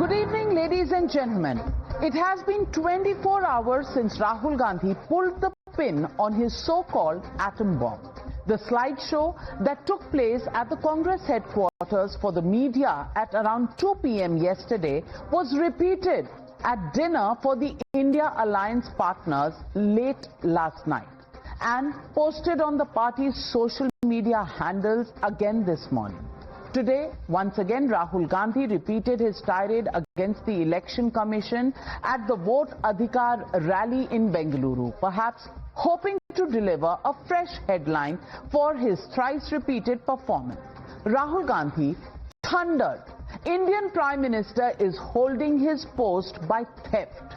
Good evening, ladies and gentlemen. It has been 24 hours since Rahul Gandhi pulled the pin on his so-called atom bomb. The slideshow that took place at the Congress headquarters for the media at around 2 p.m. yesterday was repeated at dinner for the India Alliance partners late last night and posted on the party's social media handles again this morning. Today, once again, Rahul Gandhi repeated his tirade against the Election Commission at the Vote Adhikar rally in Bengaluru, perhaps hoping to deliver a fresh headline for his thrice-repeated performance. Rahul Gandhi thundered, Indian Prime Minister is holding his post by theft,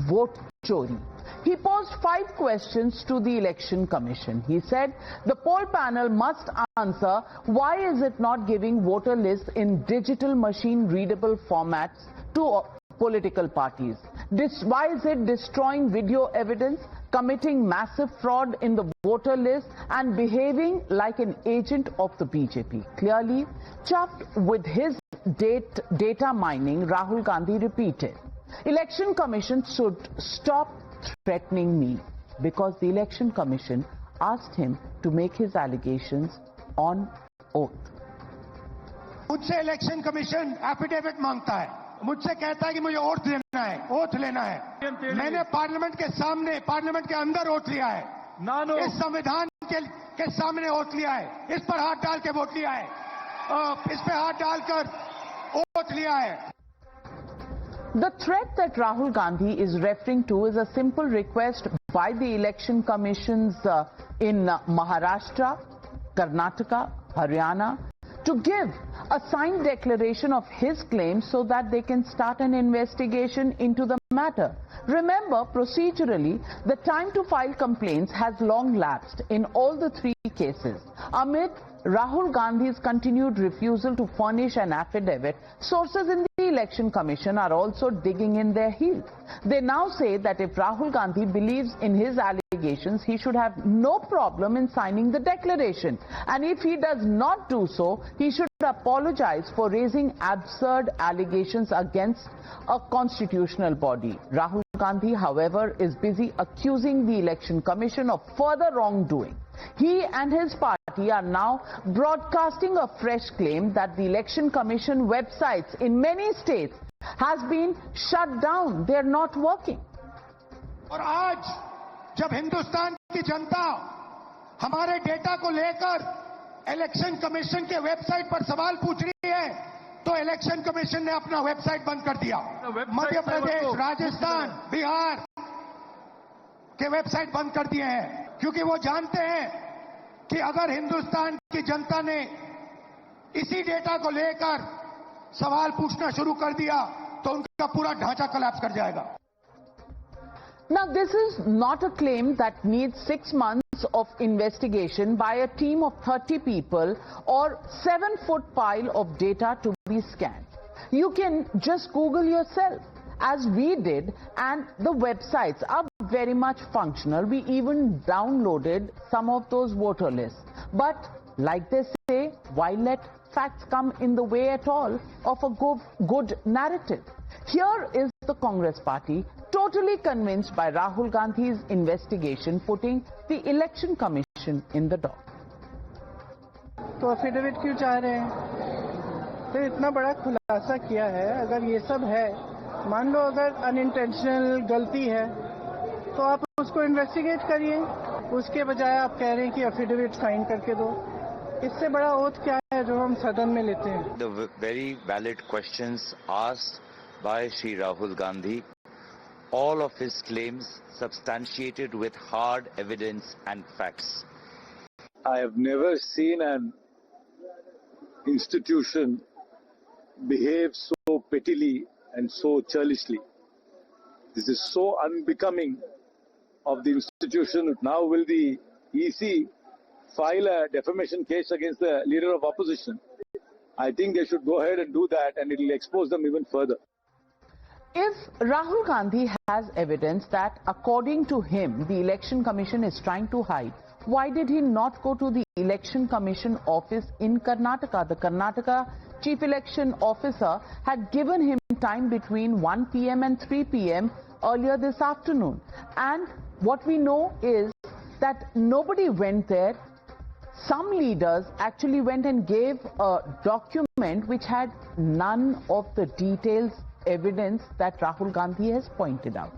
vote chori. He posed 5 questions to the Election Commission. He said the poll panel must answer why is it not giving voter lists in digital machine-readable formats to political parties? Why is it destroying video evidence, committing massive fraud in the voter list and behaving like an agent of the BJP? Clearly, chuffed with his data mining, Rahul Gandhi repeated, Election Commission should stop threatening me, because the Election Commission asked him to make his allegations on oath. मुझसे election commission affidavit मांगता है, मुझसे कहता है कि मुझे oath लेना है। मैंने पार्लियामेंट के सामने, पार्लियामेंट के अंदर ओथ लिया है, इस संविधान के सामने ओथ लिया है, इस पर हाथ डाल के वोट लिया है, इस पे हाथ डालकर ओथ लिया है। The threat that Rahul Gandhi is referring to is a simple request by the election commissions in Maharashtra, Karnataka, Haryana to give a signed declaration of his claims so that they can start an investigation into the matter. Remember, procedurally, the time to file complaints has long lapsed in all the 3 cases. Amid Rahul Gandhi's continued refusal to furnish an affidavit, sources in the Election Commission are also digging in their heels. They now say that if Rahul Gandhi believes in his allegations, he should have no problem in signing the declaration. And if he does not do so, he should apologize for raising absurd allegations against a constitutional body. Rahul Gandhi, however, is busy accusing the Election Commission of further wrongdoing. He and his party are now broadcasting a fresh claim that the Election Commission websites in many states has been shut down. They are not working. और आज जब हिंदुस्तान की जनता हमारे data को लेकर election commission के website पर सवाल पूछ रही है, तो इलेक्शन कमीशन ने अपना वेबसाइट बंद कर दिया। मध्य प्रदेश, राजस्थान, बिहार के वेबसाइट बंद कर दिए हैं, क्योंकि वो जानते हैं कि अगर हिंदुस्तान की जनता ने इसी डेटा को लेकर सवाल पूछना शुरू कर दिया तो उनका पूरा ढांचा कोलैप्स कर जाएगा। Now, this is not a claim that needs 6 months of investigation by a team of 30 people or 7-foot pile of data to be scanned. You can just Google yourself, as we did, and the websites are very much functional. We even downloaded some of those voter lists. But like they say, why let facts come in the way at all of a good narrative? Here is the Congress party totally convinced by Rahul Gandhi's investigation, putting the Election Commission in the dock. तो affidavit क्यों चाह रहे हैं? तो इतना बड़ा खुलासा किया है, अगर ये सब है, मान लो अगर अनइंटेंशनल गलती है तो आप उसको इन्वेस्टिगेट करिए, उसके बजाय आप कह रहे हैं कि एफिडेविट साइन करके दो। इससे बड़ा ओथ क्या है जो हम सदन में लेते हैं? The very valid questions asked by Shri Rahul Gandhi, all of his claims substantiated with hard evidence and facts. I have never seen an institution behave so pettily and so churlishly. This is so unbecoming of the institution. Now will the EC file a defamation case against the leader of opposition? I think they should go ahead and do that, and it will expose them even further. If Rahul Gandhi has evidence that, according to him, the Election Commission is trying to hide, why did he not go to the Election Commission office in Karnataka? The Karnataka Chief Election Officer had given him time between 1 p.m. and 3 p.m. earlier this afternoon. And what we know is that nobody went there. Some leaders actually went and gave a document which had none of the details, evidence that Rahul Gandhi has pointed out.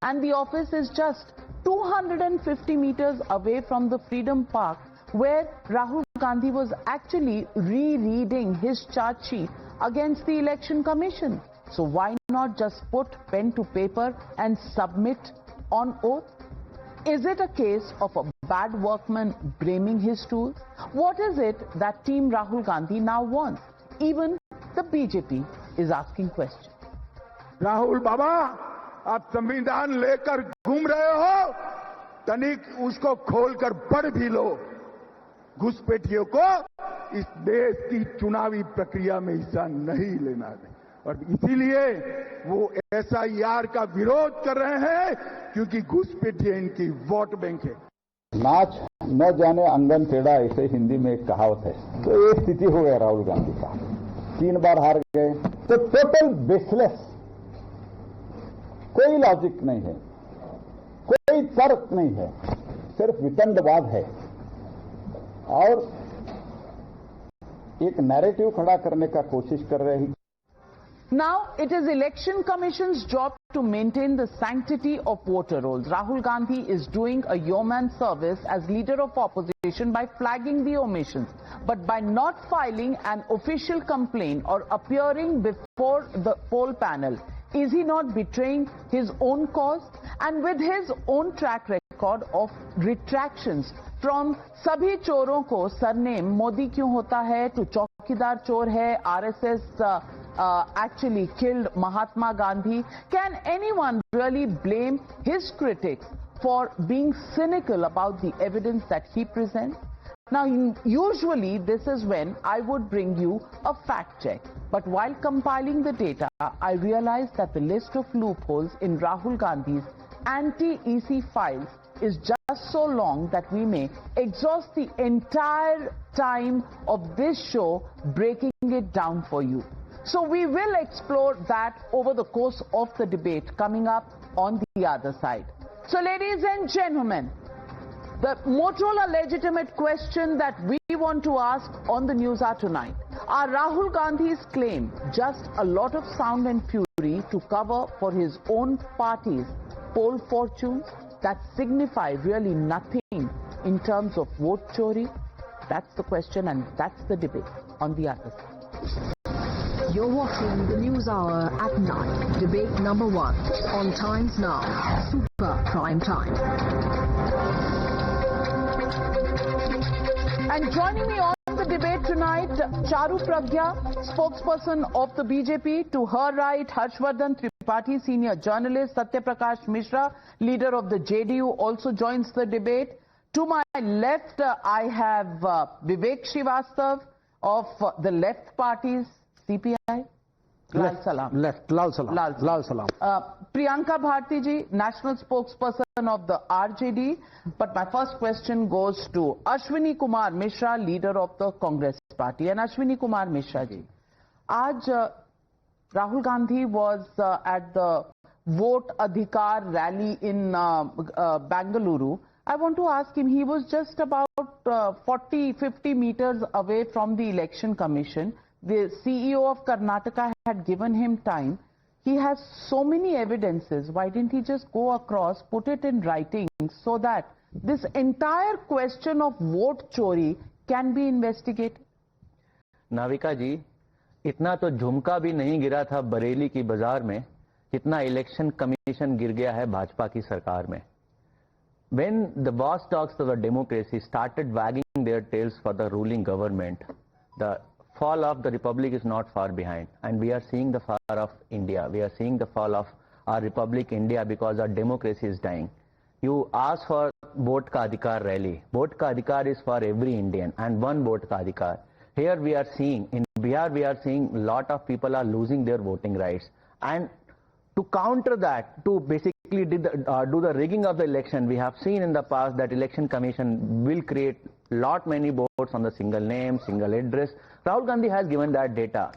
And the office is just 250 meters away from the Freedom Park, where Rahul Gandhi was actually rereading his charge sheet against the Election Commission. So why not just put pen to paper and submit on oath? Is it a case of a bad workman blaming his tools? What is it that Team Rahul Gandhi now wants? Even the BJP is asking questions. Rahul बाबा, आप संविधान लेकर घूम रहे हो, तनिक उसको खोलकर पढ़ भी लो। घुसपैठियों को इस देश की चुनावी प्रक्रिया में हिस्सा नहीं लेना है और इसीलिए वो एसआईआर का विरोध कर रहे हैं, क्योंकि घुसपैठिए इनकी वोट बैंक है। नाच न जाने अंगन टेढ़ा, ऐसे हिंदी में एक कहावत है। तो ये स्थिति हो गया राहुल गांधी का, 3 बार हार गए, तो टोटल बेसलेस, कोई लॉजिक नहीं है, कोई तर्क नहीं है, सिर्फ वितंडवाद है और एक नैरेटिव खड़ा करने का कोशिश कर रहे हैं। Now, it is Election Commission's job to maintain the sanctity of voter rolls. Rahul Gandhi is doing a yeoman service as leader of opposition by flagging the omissions. But by not filing an official complaint or appearing before the poll panel, is he not betraying his own cause? And with his own track record of retractions from sabhi choron ko surname Modi kyun hota hai to Chaukidar chor hai, RSS actually killed Mahatma Gandhi. Can anyone really blame his critics for being cynical about the evidence that he presents? Now, usually this is when I would bring you a fact check. But while compiling the data, I realized that the list of loopholes in Rahul Gandhi's anti-EC files is just so long that we may exhaust the entire time of this show breaking it down for you. So we will explore that over the course of the debate coming up on the other side. So ladies and gentlemen, the Motorola legitimate question that we want to ask on the News Hour tonight: are Rahul Gandhi's claim just a lot of sound and fury to cover for his own party's poll fortunes that signify really nothing in terms of vote chori? That's the question, and that's the debate on the other side. You're watching the News Hour at 9, debate number 1, on Times Now, Super Prime Time. And joining me on the debate tonight, Charu Pragya, spokesperson of the BJP. To her right, Harshvardhan Tripathi, senior journalist. Satya Prakash Mishra, leader of the JDU, also joins the debate. To my left, I have Vivek Srivastav of the left parties, CPI. Lal Salam. Left, Lal Salam. Lal Salam. Priyanka Bharti ji, national spokesperson of the RJD. But my first question goes to Ashwini Kumar Mishra, leader of the Congress party. And Ashwini Kumar Mishra ji, aaj Rahul Gandhi was at the Vote Adhikar rally in Bangalore. I want to ask him, he was just about 40-50 meters away from the Election Commission. The CEO of Karnataka had given him time. He has so many evidences. Why didn't he just go across, put it in writing, so that this entire question of vote chori can be investigated? Navika जी, इतना तो झुमका भी नहीं गिरा था बरेली की बाजार में, जितना इलेक्शन कमीशन गिर गया है भाजपा की सरकार में. When the boss dogs of the democracy started wagging their tails for the ruling government, the fall of the republic is not far behind, and we are seeing the fall of India. We are seeing the fall of our republic India because our democracy is dying. You ask for vote ka adhikar rally. Vote ka adhikar is for every Indian, and one vote ka adhikar. Here we are seeing, in Bihar we are seeing a lot of people are losing their voting rights, and to counter that, to basically do the rigging of the election, we have seen in the past that election commission will create lot many votes on the single name, single address. Rahul Gandhi has given that data.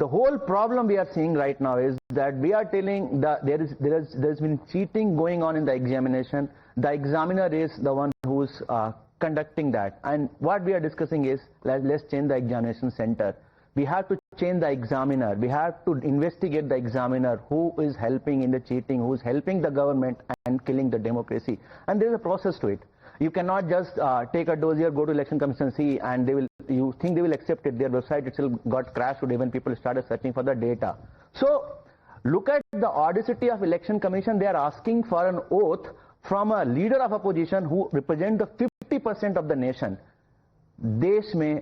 The whole problem we are seeing right now is that we are telling that there's been cheating going on in the examination. The examiner is the one who's conducting that, and what we are discussing is let's change the examination center. We have to change the examiner. We have to investigate the examiner who is helping in the cheating, who is helping the government and killing the democracy. And there is a process to it. You cannot just take a dossier, go to Election Commission, see, and you think they will accept it. Their website itself got crashed today when people started searching for the data. So look at the audacity of Election Commission. They are asking for an oath from a leader of opposition who represents the 50% of the nation. देश में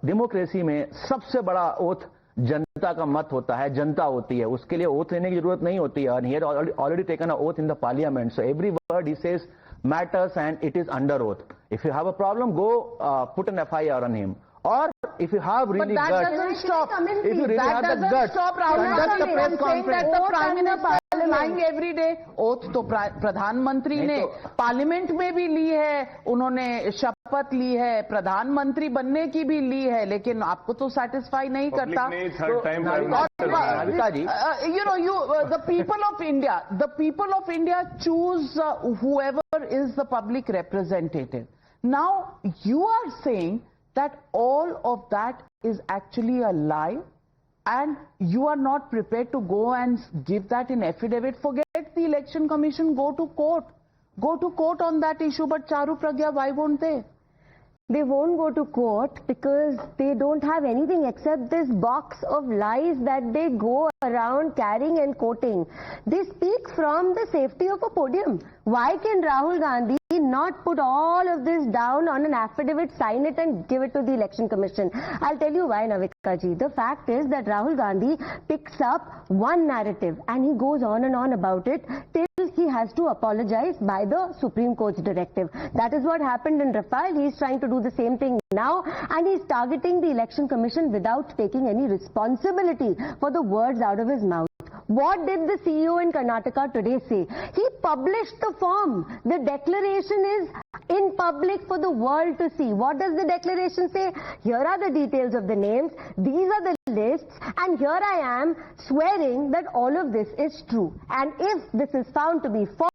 democracy में सबसे बड़ा oath जनता का मत होता है, जनता होती है, उसके लिए ओथ लेने की जरूरत नहीं होती है. And he had already taken an oath in the parliament, so every word he says matters and it is under oath. If you have a problem, go put an FIR on him. Or if you have really but that guts, doesn't stop. If you really that have the doesn't guts, stop Rahul conduct a Gandhi press from saying that conference. the Prime Minister is lying every day. Oath तो प्रधानमंत्री ने parliament में भी ली है, उन्होंने शपथ ली है, प्रधानमंत्री बनने की भी ली है, लेकिन आपको तो सेटिस्फाई नहीं करता. The people of India choose whoever is the public representative. Now you are saying that all of that is actually a lie, and you are not prepared to go and give that in affidavit. Forget the Election Commission, go to court. Go to court on that issue, but Charu Pragya, why won't they? They won't go to court because they don't have anything except this box of lies that they go around carrying and quoting. They speak from the safety of a podium. Why can Rahul Gandhi not put all of this down on an affidavit, sign it and give it to the Election Commission? I'll tell you why, Navika ji. The fact is that Rahul Gandhi picks up one narrative and he goes on and on about it till he has to apologize by the Supreme Court's directive. That is what happened in Rafale. He's trying to do the same thing now, and he's targeting the Election Commission without taking any responsibility for the words out of his mouth. What did the CEO in Karnataka today say? He published the form. The declaration is in public for the world to see. What does the declaration say? Here are the details of the names, these are the lists, and here I am swearing that all of this is true. And if this is found to be false,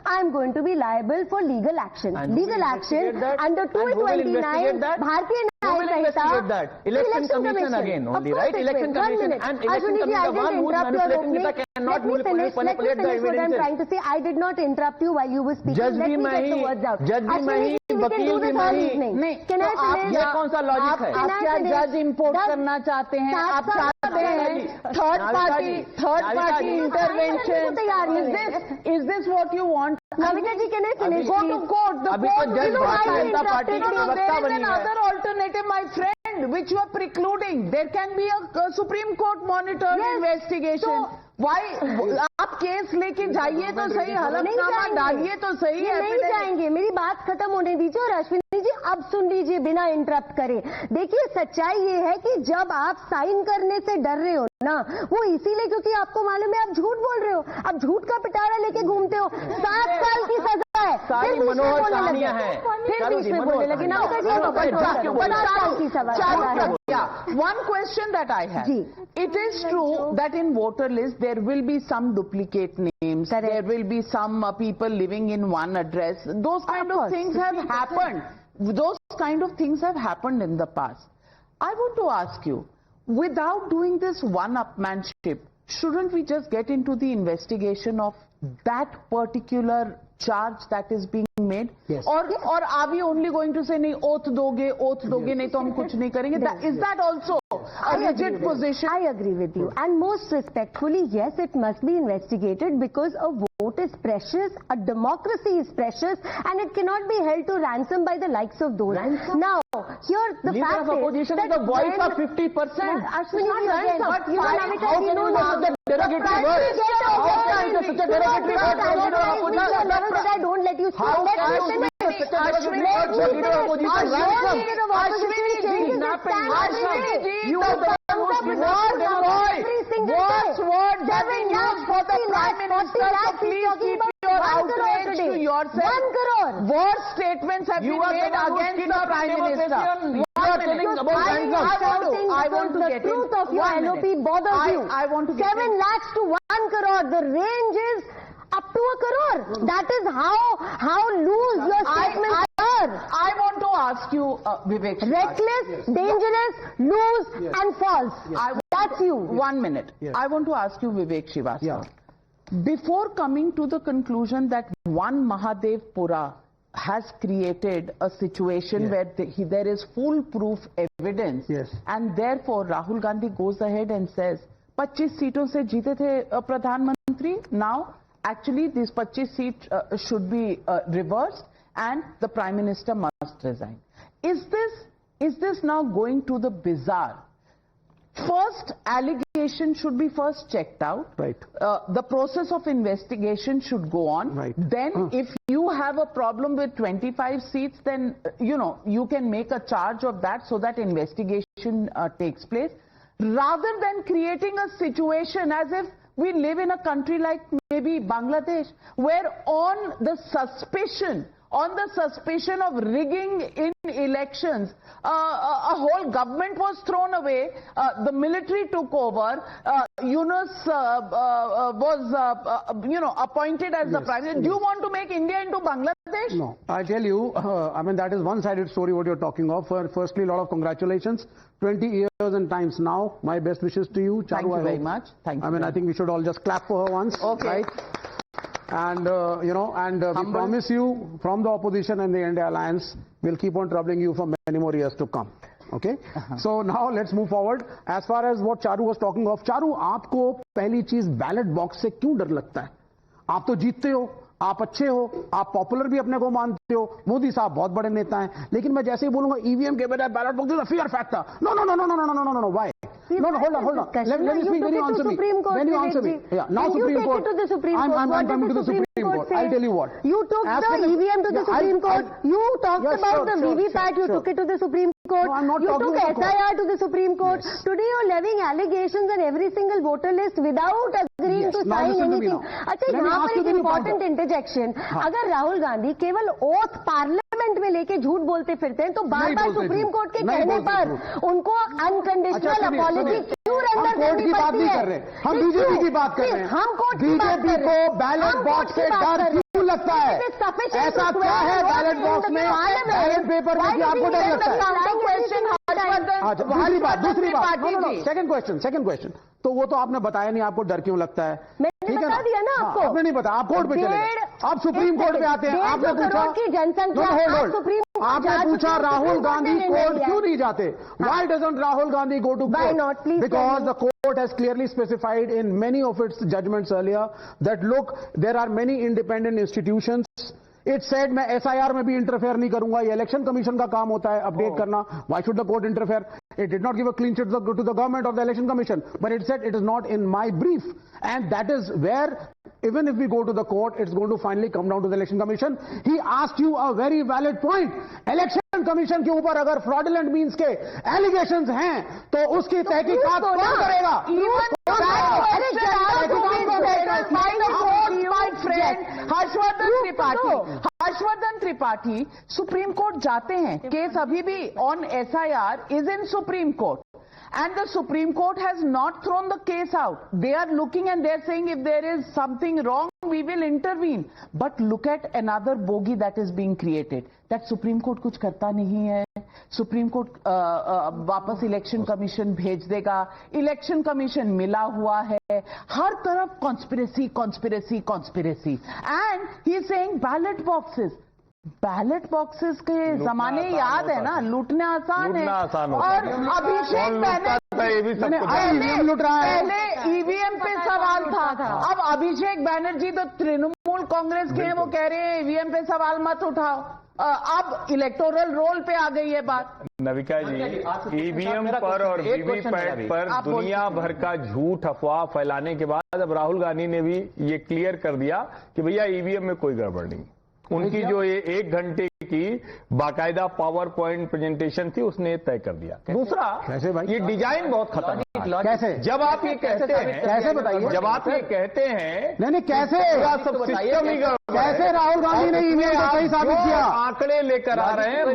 I am going to be liable for legal action. And legal action under 229 Bharatiya Nyaya Sanhita. Election Commission again only, right? Election Commission and Election Commission, the one who is manipulating data cannot manipulate the evidence. What I'm trying to say, I did not interrupt you while you were speaking. Judge Let me get the words out. Judge भी नहीं, वकील भी नहीं. Can I finish? ये कौन सा logic है? आप क्या जज इंपोर्ट करना चाहते हैं? आप चाहते हैं third party intervention? Is this what you want? Navika ji, can I finish? Go to court. The अभी तो जज भारतीय जनता पार्टी की प्रवक्ता बनी है. There is another alternative, my friend, which you are precluding. There can be a Supreme Court monitored investigation. Why? आप case लेके जाइए तो सही, हलफनामा डालिए तो सही. नहीं जाएंगे. मेरी बात खत्म होने दीजिए. और अश्विनी जी अब सुन लीजिए बिना इंटरप्ट करे. देखिए सच्चाई ये है कि जब आप साइन करने से डर रहे हो ना, वो इसीलिए क्योंकि आपको मालूम है आप झूठ बोल रहे हो. आप झूठ का पिटारा लेके घूमते हो. 7 साल की सजा है. सारी मनोहर कहानियां हैं. फिर बीच में बोलने लगे. नवका जी 50 साल की सजा. One question that I have. It is true that in voter list there will be some duplicate names. There will be some people living in one address. Those kind of things have happened. Those kind of things have happened in the past. I want to ask you, without doing this one-upmanship, shouldn't we just get into the investigation of that particular charge that is being made? Yes. Or are we only going to say nahi oath doge nahi to hum kuch nahi karenge? Is that also a rigid position? I agree with you, and most respectfully, yes, it must be investigated because a vote is precious, a democracy is precious, and it cannot be held to ransom by the likes of those. Now, here the Leader fact of opposition is the voice of 50%. Ashwini ji, again, But you know, how Navika can ji, you no, have no, the derogatory word? How can such a derogatory word? I don't let you speak. Let me finish. You are the most worst words have been used for the Prime Minister, so please keep your outrage to yourself. 1 crore. Worst statements have been made against the Prime Minister. You are are telling about I want to the get truth in. of your 1 LOP minute. bothers you. I want to get 7 in. lakhs to 1 crore. The range is up to a crore. That is how loose your statements are. I want to ask you, Vivek. Reckless, dangerous, loose, and false. That's you. 1 minute. I want to ask you, Vivek Srivastava. Before coming to the conclusion that one Mahadev Pura has created a situation where there is foolproof evidence, and therefore Rahul Gandhi goes ahead and says, 25 सीटों से जीते थे प्रधानमंत्री. Now, actually, these 25 seats should be reversed, and the Prime Minister must resign. Is this now going to the bizarre? First, allegation should be first checked out. Right. The process of investigation should go on. Right. Then, if you have a problem with 25 seats, then, you can make a charge of that so that investigation takes place. Rather than creating a situation as if we live in a country like maybe Bangladesh, where on the suspicion of rigging in elections, a whole government was thrown away, the military took over, Yunus was appointed as the Prime Minister. Do you want to make India into Bangladesh? No, I tell you, that is one-sided story what you're talking of. Firstly, a lot of congratulations. 20 years and times now. My best wishes to you. Thank you very much. Thank you. I think we should all just clap for her once. Okay. Right? And, we promise you from the opposition and the India Alliance, we'll keep on troubling you for many more years to come. Okay? So now let's move forward. As far as what Charu was talking of, Charu, आपको पहली चीज ballot box से क्यों डर लगता है? आप तो जीतते हो, आप अच्छे हो, आप पॉपुलर भी अपने को मानते हो, मोदी साहब बहुत बड़े नेता हैं, लेकिन मैं जैसे ही बोलूंगा ईवीएम के बजाय ballot box is a fear factor. No, why? No, hold on. Let me speak. When you answer me. When you answer me. Yeah, now Supreme Court. I'm coming to the Supreme Court. I'll tell you what. You took the EVM to the Supreme Court. You talked about the VVPAT. You took it to the Supreme Court. No, I'm not you talking took about SIR to the Supreme Court. Yes. Today you're levying allegations on every single voter list without agreeing to Now sign listen to me anything. now. अच्छा, Let me यहाँ ask पर you एक the important point. interjection. अगर राहुल गांधी केवल oath parliament में लेके झूठ बोलते फिरते हैं, तो बार बार सुप्रीम कोर्ट के कहने पर उनको अनकंडीशनल अपॉलॉजी क्यों रेंडर करनी पड़ती है? हम बीजेपी की बात कर रहे हैं. हम कोर्ट की बात कर बीजेपी रहे हैं. को बैलेट बॉक्स से डर क्यों लगता है? ऐसा क्या है बैलेट बॉक्स में, बैलेट पेपर में कि आपको डर लगता है? पहली बात. दूसरी बात, सेकंड क्वेश्चन. तो वो तो आपने बताया नहीं आपको डर क्यों लगता है. मैंने बता दिया ना आपको. आपने नहीं बताया, आप कोर्ट पे चले गए. आप सुप्रीम कोर्ट पे आते हैं. आपने पूछा की जनसंख्या आपने पूछा राहुल गांधी कोर्ट क्यों नहीं जाते? Why doesn't Rahul Gandhi go to court? Why not? Please. Because the court has clearly specified in many of its judgments earlier that look, there are many independent institutions. It said मैं SIR में भी interfere नहीं करूंगा, ये election commission का काम होता है अपडेट करना. Why should the court interfere? It did not give a clean sheet to the government of the election commission, but it said it is not in my brief, and that is where even if we go to the court, it's going to finally come down to the election commission. He asked you a very valid point. Election commission के ऊपर अगर fraudulent means के allegations हैं, तो उसकी तहकीकात कौन करेगा? हर्षवर्धन त्रिपाठी सुप्रीम कोर्ट जाते हैं. केस अभी भी on SIR is in Supreme Court. And the Supreme Court has not thrown the case out. They are looking and they're saying if there is something wrong, we will intervene. But look at another bogey that is being created. That Supreme Court कुछ करता नहीं है. Supreme Court वापस election commission भेज देगा. Election commission मिला हुआ है. हर तरफ conspiracy. And he is saying ballot boxes. Ballot boxes के जमाने याद है ना, लूटना आसान है. और अभिषेक बैनर्जी लूट रहा है. पहले ईवीएम पे सवाल था. अब अभिषेक बैनर्जी तो तृणमूल कांग्रेस के हैं, वो कह रहे हैं ईवीएम पे सवाल मत उठाओ. अब इलेक्टोरल रोल पे आ गई है बात. नविका जी, ईवीएम पर और वीवीपैट पर दुनिया भर का झूठ अफवाह फैलाने के बाद अब राहुल गांधी ने भी ये क्लियर कर दिया कि भैया ईवीएम में कोई गड़बड़ नहीं. उनकी जो ये 1 घंटे की बाकायदा पावर पॉइंट प्रेजेंटेशन थी उसने तय कर दिया. दूसरा, कैसे भाई? ये डिजाइन बहुत खतरनाक. कैसे? जब आप ये कहते हैं, कैसे बताइए? जब आप ये कहते हैं नहीं कैसे सब सिस्टम ही गड़बड़ कैसे राहुल गांधी ने ईवीएम को सही साबित किया? आंकड़े लेकर आ रहे हैं।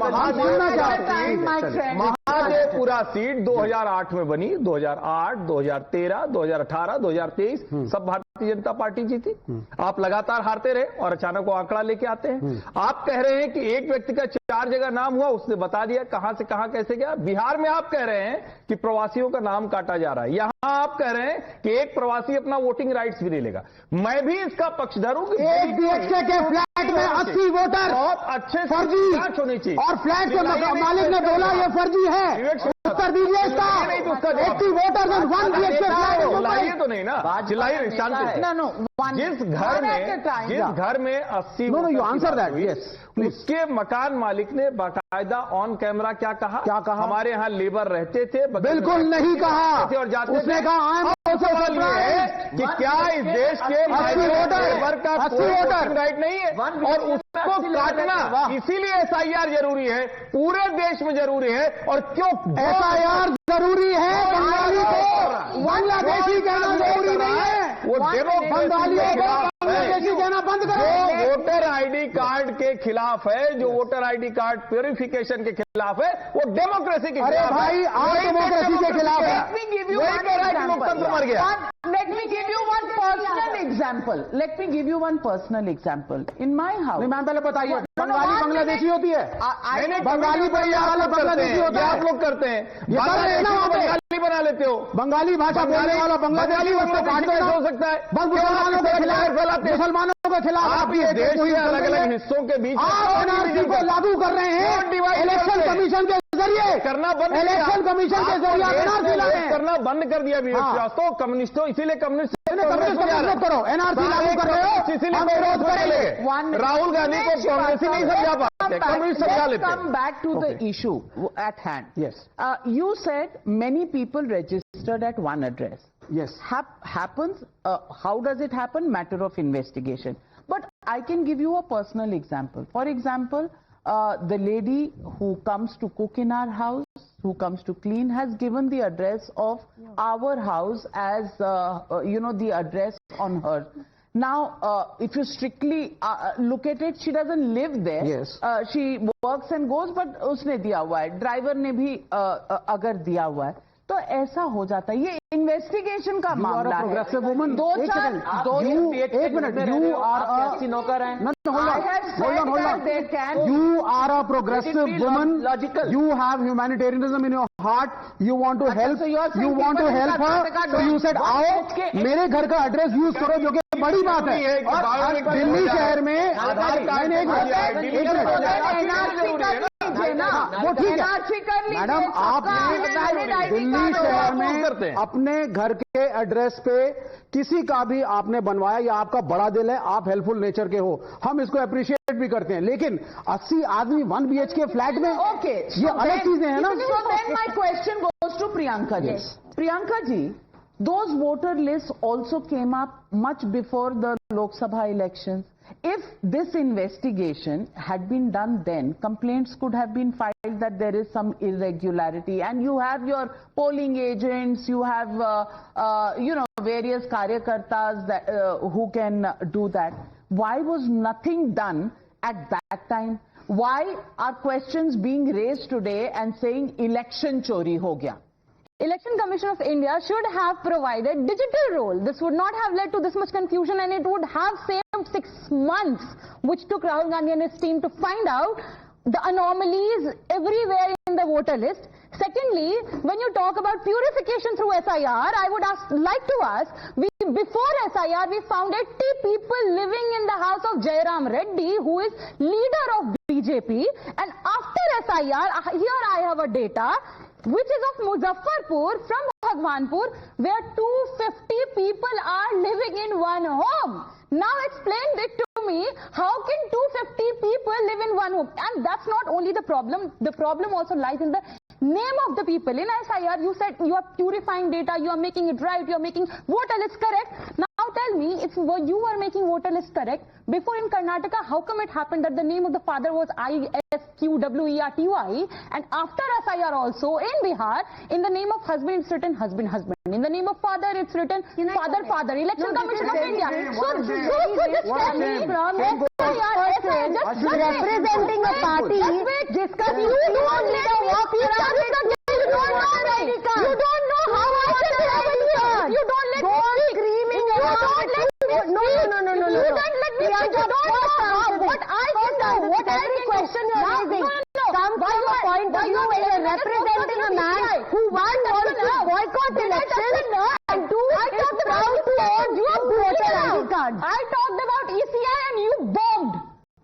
महादेवपुरा सीट 2008 में बनी, 2008, 2013, 2018, 2023 सब भारतीय जनता पार्टी जीती। आप लगातार हारते रहे और अचानक वो आंकड़ा लेके आते हैं। आप कह रहे हैं कि एक व्यक्ति का 4 जगह नाम हुआ, उसने बता दिया कहां से कहां कैसे गया। बिहार में आप कह रहे हैं कि प्रवासियों का नाम काटा जा रहा है, यहां आप कह रहे हैं कि एक प्रवासी अपना वोटिंग राइट्स भी नहीं लेगा। मैं भी इसका पक्षधर हूं कि एक बीएचके के फ्लैट में 80 वोटर बहुत अच्छे फर्जी होनी चाहिए और फ्लैट के मालिक ने बोला ये फर्जी है। उत्तर दीजिए इसका। 80 वोटर्स इन 1 बीएचके फ्लैट। चिल्लाइए तो नहीं ना, चिल्लाइए शांति से। जिस घर में 80 यू आंसर दैट, यस उसके मकान मालिक ने बाकायदा ऑन कैमरा क्या कहा? हमारे यहाँ लेबर रहते थे। बिल्कुल नहीं कहा। और जाते उसने कहा सवाल ये है कि क्या इस देश के लेबर का 80 वोटर राइट नहीं है और उसको काटना इसीलिए एसआईआर जरूरी है, पूरे देश में जरूरी है। और क्यों एसआईआर जरूरी है? बंगाली को बांग्लादेशी कहना जरूरी नहीं है। वो बंगालियों को बांग्लादेशी कहना बंद करो। जो वोटर आईडी कार्ड के खिलाफ है, जो वोटर आईडी कार्ड प्योरिफिकेशन के खिलाफ है, वो डेमोक्रेसी के खिलाफ है। भाई आप डेमोक्रेसी के खिलाफ है। लोकतंत्र मर गया। Let me give you one personal example. Let me give you one personal example. In my house. नहीं मैम पहले बताइए, बंगाली बांग्लादेशी होती है? बंगाली बांग्लादेशी होता है? आप लोग करते हैं, बंगाली बना लेते हो। बंगाली भाषा बोलने वाला बांग्लादेशी उसको काट देना हो सकता है। मुसलमानों के खिलाफ आप ये देश के अलग अलग हिस्सों के बीच आप एनआरसी को लागू कर रहे हैं इलेक्शन कमीशन के जरिए। करना बंद, इलेक्शन कमीशन के जरिए एनआरसी ला रहे हैं। करना बंद कर दिया तो कम्युनिस्टों, इसीलिए कम्युनिस्ट करो, एनआरसी लागू कर रहे हो, इसीलिए विरोध करेंगे। राहुल गांधी को कांग्रेसी नहीं समझा पाते, कम्युनिस्ट समझा लेते हैं। Come back to the issue at hand. Yes. You said many people registered at one address. Yes. Happens. How does it happen? Matter of investigation. But I can give you a personal example. For example, the lady who comes to cook in our house, who comes to clean, has given the address of our house as, the address on her. Now, if you strictly look at it, she doesn't live there. Yes. She works and goes, but उसने दिया हुआ है, driver ने भी अगर दिया हुआ है, तो ऐसा हो जाता है। ये इन्वेस्टिगेशन का मामला है। प्रोग्रेसिव वुमन, एक मिनट, यू आर नौकर हैं। You are a progressive woman. You have humanitarianism in your heart. You want to help. You want to help her. So you said, आओ मेरे घर का एड्रेस यूज करो, जो कि बड़ी बात है। दिल्ली शहर में वो ठीक है मैडम, आप दिल्ली शहर में अपने घर के एड्रेस पे किसी का भी आपने बनवाया या आपका बड़ा दिल है, आप हेल्पफुल नेचर के हो, हम इसको अप्रिशिएट भी करते हैं। लेकिन 80 आदमी 1 BHK फ्लैट में, ये अलग चीजें हैं ना। So then my question goes to Priyanka ji. Priyanka ji, those voter lists also came up much before the Lok Sabha elections. If this investigation had been done then, complaints could have been filed that there is some irregularity, and you have your polling agents, you have various karyakartas that, who can do that. Why was nothing done at that time? Why are questions being raised today and saying election chori ho gaya? Election Commission of India should have provided digital roll. This would not have led to this much confusion, and it would have saved 6 months, which took Rahul Gandhi and his team to find out the anomalies everywhere in the voter list. Secondly, when you talk about purification through SIR, I would like to ask, before SIR, we found 80 people living in the house of Jairam Reddy, who is leader of BJP, and after SIR, here I have a data, which is of Muzaffarpur from Bhagwanpur, where 250 people are living in one home. Now explain it to me, how can 250 people live in one home? And that's not only the problem also lies in the name of the people. In SIR, you said you are purifying data, you are making it right, you are making voter list correct. Now tell me, if you were making voter list correct, before in Karnataka, how come it happened that the name of the father was ISQWERTY, and after SIR also in Bihar, in the name of husband it's written husband, husband. In the name of father it's written father, father. Election Commission of India. So just tell me from person representing a party जिसका you don't let me walk around with a you don't know how I should have a card. You don't let me speak. Screaming you don't let me speak. No. You don't let me speak. You don't know what I can do. What every question you are raising comes from a point of view where you are representing a man who one wants to boycott elections and two is proud to own your voter ID card. I talked about ECI and you bombed.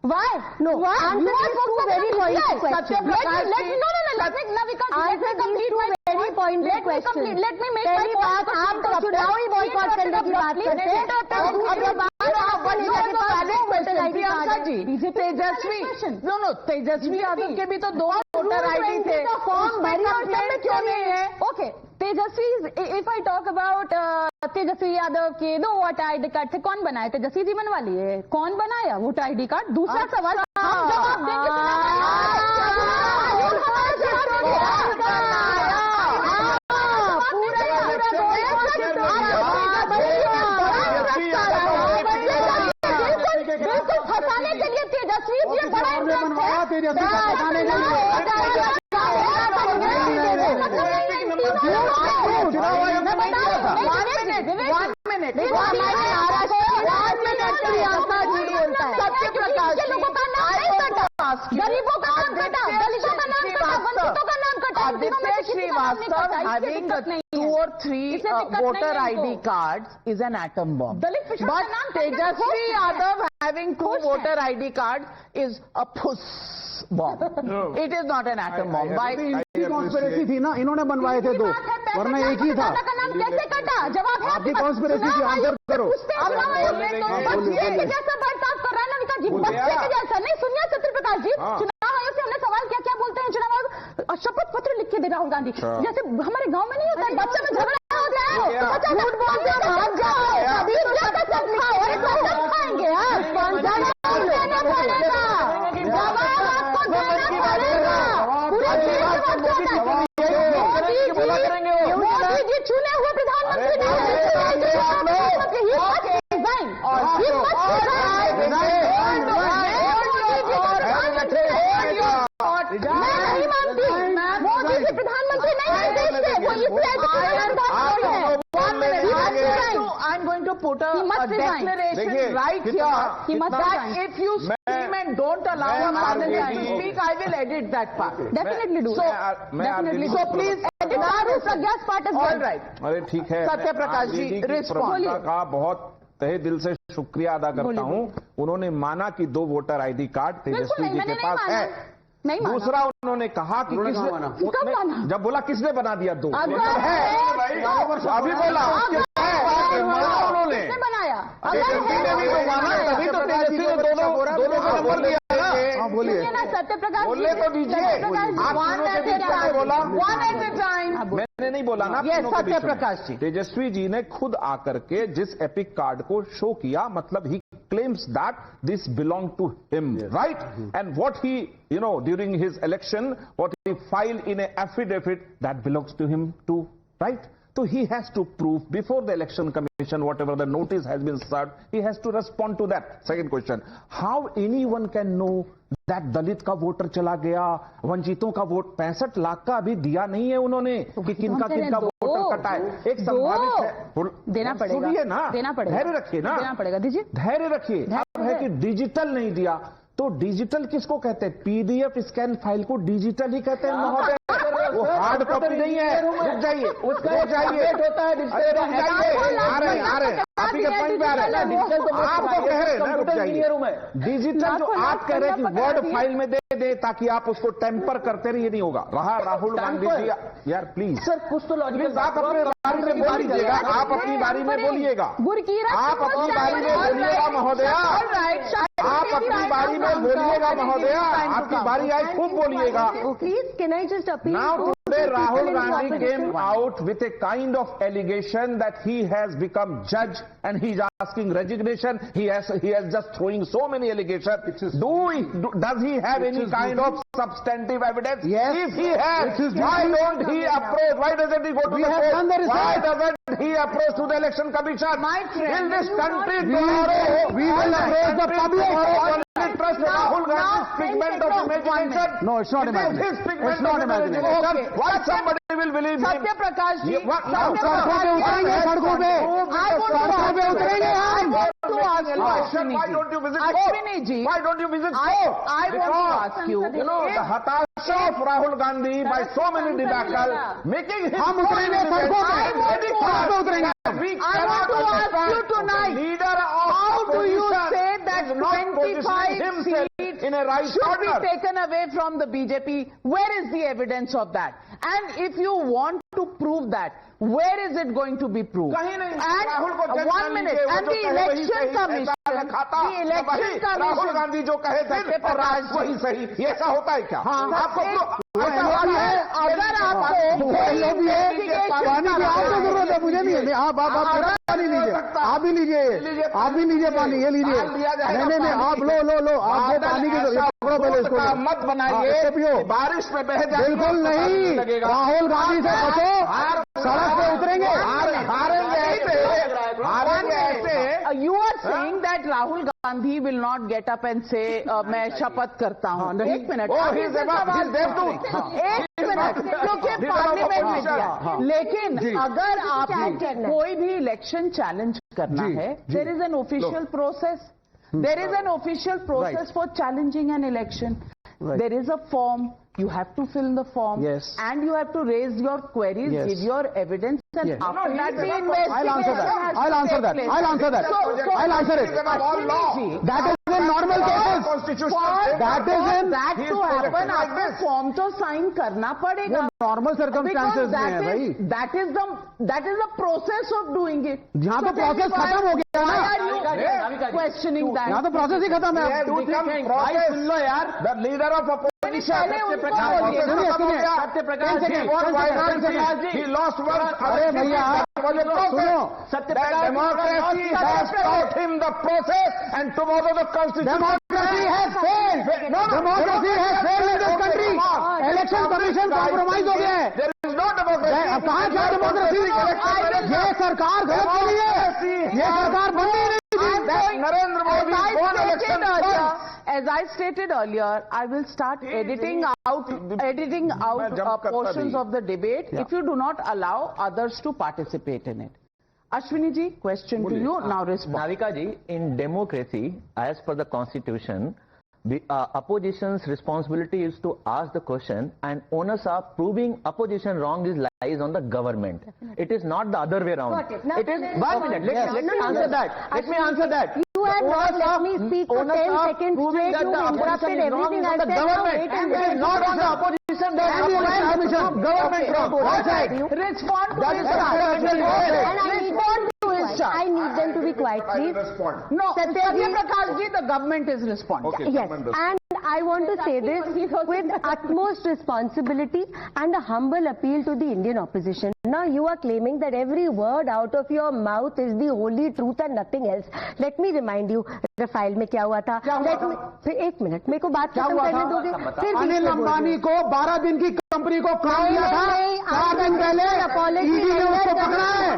Why? No. Answer these two very pointed questions. Answer these two very pointed questions. Let me make my point. आप तो चुनाव ही boycott करने की बात करते हैं। प्रियंका जी, तेजस्वी तेजस्वी यादव के भी तो 2 वोटर आईडी थे, फॉर्म भरी और सब क्यों नहीं है? Okay, Tejashwi, if I talk about Tejashwi Yadav के 2 वोटर आईडी कार्ड थे, कौन बनाए? तेजस्वी जी बनवा लिए। कौन बनाया वोटर आईडी कार्ड? दूसरा सवाल हम जवाब देंगे। बिल्कुल फंसाने के लिए तेजस्वी जी बड़ा गरीबों का नाम कटा, दलितों का नाम कटा, वंचितों का नाम कटा। Aditya Srivastava having 2 or 3 voter ID cards is an atom bomb. But Tejasvi Yadav having 2 voter ID cards is a puss bomb. It is not an atom bomb. Conspiracy थी ना, इन्होंने बनवाए थे 2, वरना एक ही था। कैसे कटा? जवाब आपकी कॉन्स्पिरेसी थी, आंसर करो। जैसा बर्ताव कर रहा है ना विकास जी, बच्चे के जैसा। नहीं सुनिए सत्यप्रकाश जी, चुनाव आयोग से हमने सवाल क्या बोलते हैं चुनाव आयोग? शपथ पत्र लिख के दे राहुल गांधी, जैसे हमारे गांव में नहीं होता है, बच्चे में झगड़ा हो जाए, झूठ बोलते हैं, भाग जाओ, अभी खाएंगे मोदी जी चुने हुए प्रधानमंत्री नहीं मानती, मोदी जी प्रधानमंत्री नहीं I'm going to put a declaration right here that if you scream and don't allow a man to speak, I will edit that part. Definitely do. Definitely. So please edit Pragya's part as well. All right. अरे ठीक है, Satya Prakash ji respond का बहुत तहे दिल से शुक्रिया अदा करता हूं। उन्होंने माना कि 2 voter ID card Tejashwi ji के पास है। दूसरा उन्होंने कहा कि किसने, जब बोला किसने बना दिया 2 है, अभी बोला उन्होंने बनाया, तभी तो तेजस्वी ने दोनों का नंबर दिया। बोलिए, सत्यप्रकाश बोलने तो दीजिए। बोला मैंने नहीं बोला ना। सत्यप्रकाश जी, तेजस्वी जी ने खुद आकर के जिस एपिक कार्ड को शो किया, मतलब ही claims that this belonged to him, right? And what he, during his election, what he filed in an affidavit, that belongs to him too, right? So he has to prove before the election commission, whatever the notice has been served, he has to respond to that. Second question, how anyone can know that दलित का voter चला गया, वंचितों का vote 65 lakh का अभी दिया नहीं है उन्होंने कि किनका वोटर कटा है। एक संभावित है, देना पड़ेगा, सुनिए ना, देना पड़ेगा, धैर्य रखिए ना, देना पड़ेगा, दीजिए धैर्य रखिए। अब है कि डिजिटल नहीं दिया, तो डिजिटल किसको कहते हैं? पीडीएफ स्कैन फाइल को डिजिटल ही कहते हैं महोदय, वो हार्ड कॉपी नहीं है। रुक जाइए, उसका जाइए, आ रहे आप ही के पॉइंट पे आ रहे हैं। आपको कह रहे हैं ना, रुक जाइए। डिजिटल जो आप कह रहे हैं कि वर्ड फाइल में दे ताकि आप उसको टेम्पर करते रहिए, नहीं होगा। रहा राहुल गांधी जी, यार प्लीज सर कुछ तो लॉजिकल, आप अपने बारी में बोल लीजिएगा, आप अपनी बारी में बोलिएगा, आप अपनी बारी में बोलिएगा महोदया, आप अपनी बारी में बोलिएगा महोदया, आपकी बारी आई, खूब बोलिएगा। Please, can I just appeal? Now today Rahul Gandhi came out with a kind of allegation that he has become judge and he's asking resignation. He has just throwing so many allegations. Does he have any kind of substantive evidence? Yes. If he has, why don't he approach? Why doesn't he go to the court? Why doesn't he approach to the election commission? My friend, in this country tomorrow, we will approach the public. interest of Rahul Gandhi's pigment of imagination. No, it's not imagination. His pigment It's not of imagination. imagination. Why somebody will believe him? Satya Prakash ji, सड़कों पे उतरेंगे, सड़कों पे उतरेंगे हम। Why don't you visit Ashwini ji, Why don't you visit I want to ask you, the hatasha of Rahul Gandhi by so many debacle, making him हम उतरेंगे सड़कों पे, सड़कों पे उतरेंगे। I want to ask you tonight, leader of how do you opposition say that is not 25 himself seats in a right should be order? taken away from the BJP? Where is the evidence of that? And if you want to prove that, where is it going to be proved? कहीं नहीं। And Rahul को जज 1 minute, मान लीजिए, वो and जो the कहे वही election सही, commission, ऐसा खाता, the election Rahul commission, Gandhi जो कहे थे सत्य प्रकाश जी, वही सही, ये ऐसा होता है क्या? हाँ, आपको अगर आपको पानी की आपको जरूरत है, मुझे नहीं है। आप पानी लीजिए, आप भी लीजिए, आप भी लीजिए पानी, ये लीजिए। नहीं, आप लो, आप वो पानी की पकड़ो पहले इसको। मत बनाइए, पियो, बारिश में बह जाएगी। बिल्कुल नहीं, राहुल गांधी से बचो, सड़क पे उतरेंगे। हारेंगे ऐसे। You are saying that Rahul Gandhi will not get up and say, मैं शपथ करता हूँ। एक मिनट, एक मिनट, क्योंकि पार्लियामेंट में दिया। लेकिन अगर आपको कोई भी इलेक्शन चैलेंज करना है, there is an official process. There is an official process for challenging an election. There is a form. You have to fill the form. Yes. And you have to raise your queries, give your evidence, and after that the investigation I'll answer that. I'll answer that. I'll answer that. I'll answer it. That is in normal cases. That to happen, आपको form तो sign करना पड़ेगा. Normal circumstances में है भाई. That is the process of doing it. यहाँ तो process खत्म हो गया ना. Questioning that. यहाँ तो प्रोसेस ही खत्म है. सुन लो यार. The leader of opposition. Satya Prakash ji, he lost one. अरे भैया सुनो, Satya Prakash, democracy has taught him the process, and tomorrow the constitution. Democracy has failed. Democracy has failed in this country. Election commission compromise हो गया है. There is no democracy. अब कहाँ क्या democracy? ये सरकार गलत बनी है. ये सरकार बननी नहीं थी. Narendra Modi won election first. As I stated earlier, I will start editing out portions of the debate if you do not allow others to participate in it. Ashwini ji, question to you. Now respond. Navika ji, in democracy, as per the constitution, the opposition's responsibility is to ask the question, and onus of proving opposition wrong lies on the government. It is not the other way around. Got it. Now, It is 1 minute. Let me answer that. Let me answer that. You have not let me speak for 10 seconds straight. You interrupted everything I said. Now wait and It is not on the opposition. Government wrong. Respond to his I need them to be quiet, please. No, Satya Prakash ji, the government is responding. Okay, Yes, and I want to say this with utmost responsibility and a humble appeal to the Indian opposition. Now you are claiming that every word out of your mouth is the only truth and nothing else. Let me remind you, Rafale में क्या हुआ था? एक minute, मेरे को बात खत्म करने दोगे? फिर अनिल अंबानी को 12 दिन की कंपनी को काम दिया था. 4 दिन पहले ईडी ने उसको पकड़ा है.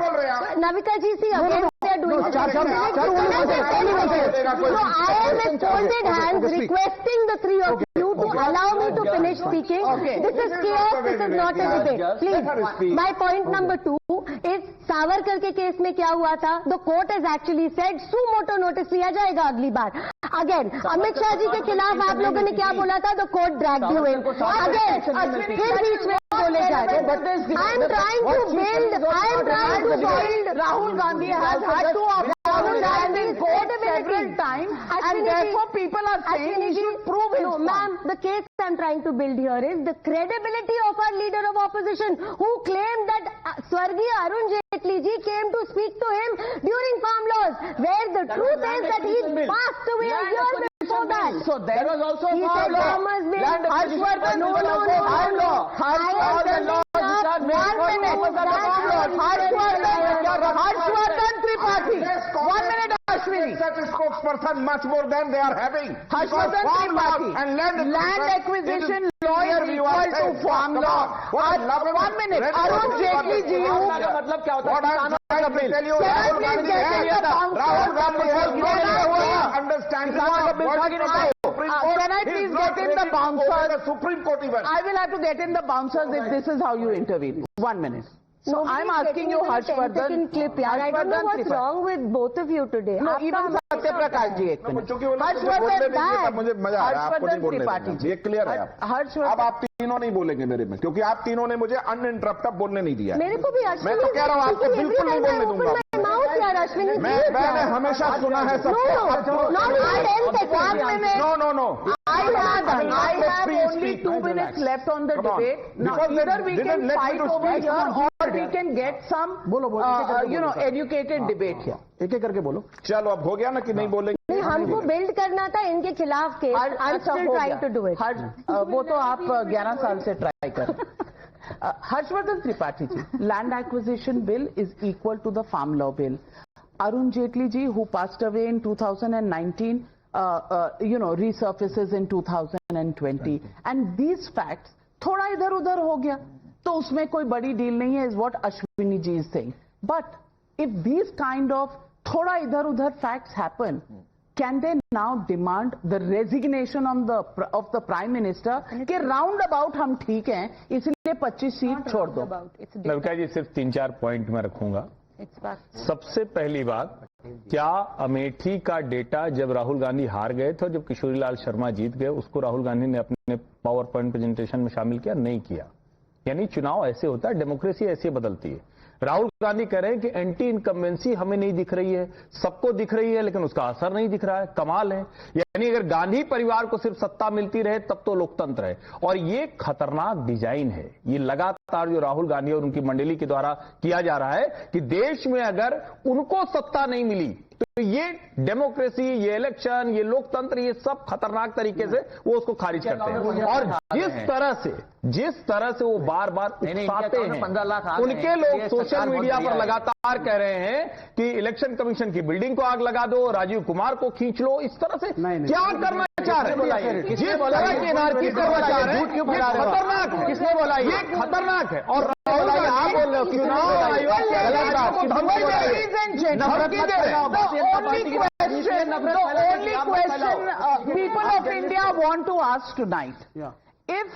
Navika ji, see again they are doing this. So I am with folded hands requesting the three of you to allow me to finish speaking. This is chaos, this is not a debate. Please. My point number 2 is Savarkar के case में क्या हुआ था? The court has actually said suo notice लिया जाएगा अगली बार. Again, Amit Shah ji के खिलाफ आप लोगों ने क्या बोला था? The court dragged you in. Again, फिर बीच में बोले जा रहे. I am trying to build. Rahul Gandhi has had to apologize in court several times, and therefore people are saying he should prove his point. Ma'am, the case I'm trying to build here is the credibility of our leader of opposition who claimed that Swargiya Arun Jaitley ji came to speak to him during farm laws, where the truth is that he passed away a year before that. So there was also He said farmers bill. Harshvardhan, No. Harshvardhan Tripathi. 1 minute, Ashwini. Such a spokesperson much more than they are having. Harshvardhan Tripathi. And land acquisition law is equal to farm law. 1 minute. Arun Jaitley ji, मतलब क्या होता है? Rahul Gandhi has no understanding. the bouncers. Supreme Court even. I will have to get in the bouncers if this is how you intervene. 1 minute. So I'm asking you, Harshvardhan. I don't know what's wrong with both of you today. No, even Satya Prakash ji, एक minute. Harshvardhan, मुझे मजा आ रहा है आपको नहीं बोलने Tripathi देना. ये क्लियर है. अब आप तीनों नहीं बोलेंगे मेरे में, क्योंकि आप तीनों ने मुझे अनइंटरप्टेड बोलने नहीं दिया. मेरे को भी मैं तो कह रहा हूँ आपको बिल्कुल नहीं बोलने दूंगा. मैंने हमेशा सुना है सबको. No. I have only 2 minutes left on the debate. Now, either we can fight over here or we can get some, educated debate here. एक एक करके बोलो. चलो अब हो गया ना कि नहीं बोलेंगे. नहीं, हमको बिल्ड करना था इनके खिलाफ case. I'm still trying to do it. वो तो आप 11 साल से ट्राई कर. Harshvardhan Tripathi ji, land acquisition bill is equal to the farm law bill. Arun Jaitley ji, who passed away in 2019, resurfaces in 2020. And these facts, थोड़ा इधर उधर हो गया, तो उसमें कोई बड़ी डील नहीं है, is what Ashwini ji is saying. But if these kind of थोड़ा इधर उधर facts happen, can they now demand the resignation of the Prime Minister कि round about हम ठीक हैं, इसलिए 25 सीट छोड़ दो? नविका जी, सिर्फ 3-4 पॉइंट में रखूंगा. सबसे पहली बात, क्या अमेठी का डेटा जब राहुल गांधी हार गए थे, जब किशोरीलाल शर्मा जीत गए, उसको राहुल गांधी ने अपने पावर पॉइंट प्रेजेंटेशन में शामिल किया? नहीं किया. यानी चुनाव ऐसे होता है, डेमोक्रेसी ऐसे बदलती है. राहुल गांधी कह रहे हैं कि एंटी इनकम्बेंसी हमें नहीं दिख रही है, सबको दिख रही है, लेकिन उसका असर नहीं दिख रहा है. कमाल है. यानी अगर गांधी परिवार को सिर्फ सत्ता मिलती रहे तब तो लोकतंत्र है. और ये खतरनाक डिजाइन है. ये लगातार जो राहुल गांधी और उनकी मंडली के द्वारा किया जा रहा है कि देश में अगर उनको सत्ता नहीं मिली तो ये डेमोक्रेसी, ये इलेक्शन, ये लोकतंत्र, ये सब खतरनाक तरीके से वो उसको खारिज करते हैं. और जिस तरह से वो बार बार उकसाते हैं, उनके लोग सोशल मीडिया पर लगातार कह रहे हैं कि इलेक्शन कमीशन की बिल्डिंग को आग लगा दो, राजीव कुमार को खींच लो. इस तरह से क्या करना चाह रहे हैं? जिस तरह की एनआरकी करना चाह रहे हैं, खतरनाक है. किसने बोला? ये खतरनाक है. और राहुल गांधी आप बोल रहे हो चुनाव आयोग के गलत बात की धमकी दे रहे हैं. The only question people of India want to ask tonight, if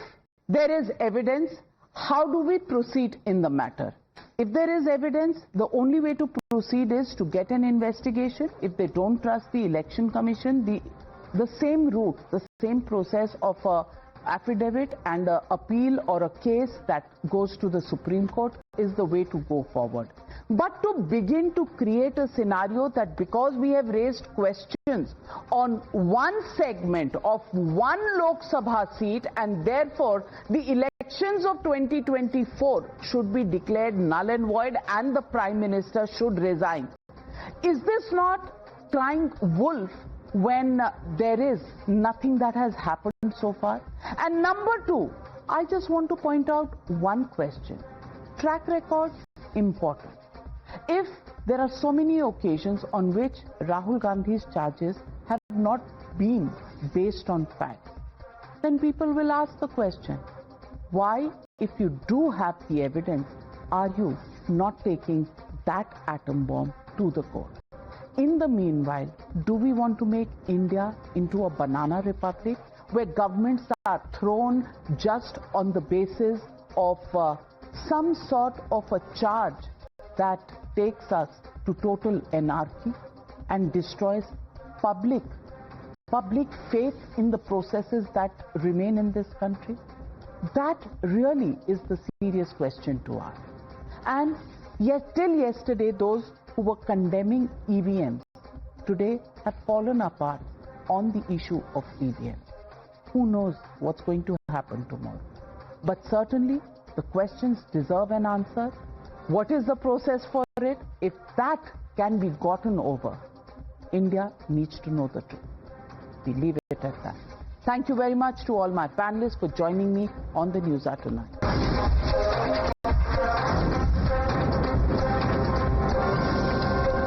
there is evidence, how do we proceed in the matter? If there is evidence, the only way to proceed is to get an investigation. If they don't trust the election commission, the same route, the same process of a affidavit and an appeal or a case that goes to the Supreme Court is the way to go forward. But to begin to create a scenario that because we have raised questions on one segment of one Lok Sabha seat and therefore the elections of 2024 should be declared null and void and the Prime Minister should resign. Is this not crying wolf when there is nothing that has happened so far? And number two, I just want to point out one question. Track record, important. If there are so many occasions on which Rahul Gandhi's charges have not been based on facts, then people will ask the question, why, if you do have the evidence, are you not taking that atom bomb to the court? In the meanwhile, do we want to make India into a banana republic where governments are thrown just on the basis of some sort of a charge that takes us to total anarchy and destroys public faith in the processes that remain in this country? That really is the serious question to ask. And yet, till yesterday, those who were condemning EVMs today have fallen apart on the issue of EVMs. Who knows what's going to happen tomorrow? But certainly, the questions deserve an answer. What is the process for it? If that can be gotten over, India needs to know the truth. We leave it at that. Thank you very much to all my panelists for joining me on the News Hour tonight.